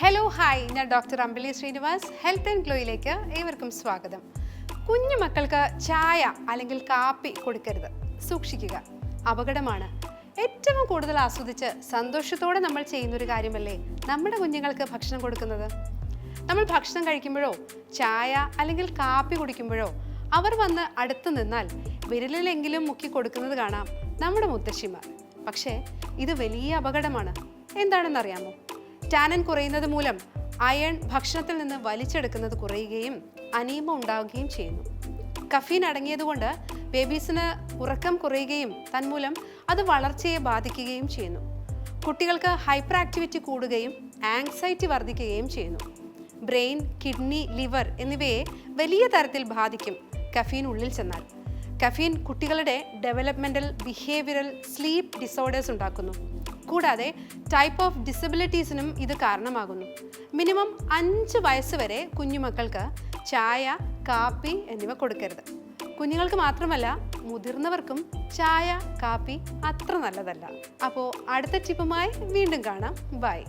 Hello hi, ഞാൻ doctor Ambili Srinivas. Health and ഗ്ലോയിലേക്ക് ഏവർക്കും സ്വാഗതം. കുഞ്ഞു മക്കൾക്ക് ചായ അല്ലെങ്കിൽ കാപ്പി കൊടുക്കരുത്, സൂക്ഷിക്കുക, അപകടമാണ്. ഏറ്റവും കൂടുതൽ ആസ്വദിച്ച് സന്തോഷത്തോടെ നമ്മൾ ചെയ്യുന്നൊരു കാര്യമല്ലേ നമ്മുടെ കുഞ്ഞുങ്ങൾക്ക് ഭക്ഷണം കൊടുക്കുന്നത്. നമ്മൾ ഭക്ഷണം കഴിക്കുമ്പോഴോ ചായ അല്ലെങ്കിൽ കാപ്പി കുടിക്കുമ്പോഴോ അവർ വന്ന് അടുത്ത് നിന്നാൽ വിരലിലെങ്കിലും മുക്കി കൊടുക്കുന്നത് കാണാം നമ്മുടെ മുത്തശ്ശിമാർ. പക്ഷേ ഇത് വലിയ അപകടമാണ്. എന്താണെന്നറിയാമോ? ടാനൻ കുറയുന്നത് മൂലം അയൺ ഭക്ഷണത്തിൽ നിന്ന് വലിച്ചെടുക്കുന്നത് കുറയുകയും അനീമ ഉണ്ടാവുകയും ചെയ്യുന്നു. കഫീൻ അടങ്ങിയതുകൊണ്ട് ബേബീസിന് ഉറക്കം കുറയുകയും തന്മൂലം അത് വളർച്ചയെ ബാധിക്കുകയും ചെയ്യുന്നു. കുട്ടികൾക്ക് ഹൈപ്പർ ആക്ടിവിറ്റി കൂടുകയും ആങ്സൈറ്റി വർദ്ധിക്കുകയും ചെയ്യുന്നു. ബ്രെയിൻ, കിഡ്നി, ലിവർ എന്നിവയെ വലിയ തരത്തിൽ ബാധിക്കും കഫീൻ ഉള്ളിൽ ചെന്നാൽ. കഫീൻ കുട്ടികളുടെ ഡെവലപ്മെൻ്റൽ, ബിഹേവിയറൽ, സ്ലീപ്പ് ഡിസോർഡേഴ്സ് ഉണ്ടാക്കുന്നു. കൂടാതെ ടൈപ്പ് ഓഫ് ഡിസബിലിറ്റീസിനും ഇത് കാരണമാകുന്നു. മിനിമം 5 വയസ്സ് വരെ കുഞ്ഞുമക്കൾക്ക് ചായ, കാപ്പി എന്നിവ കൊടുക്കരുത്. കുഞ്ഞുങ്ങൾക്ക് മാത്രമല്ല, മുതിർന്നവർക്കും ചായ, കാപ്പി അത്ര നല്ലതല്ല. അപ്പോൾ അടുത്ത ടിപ്പുമായി വീണ്ടും കാണാം. ബൈ.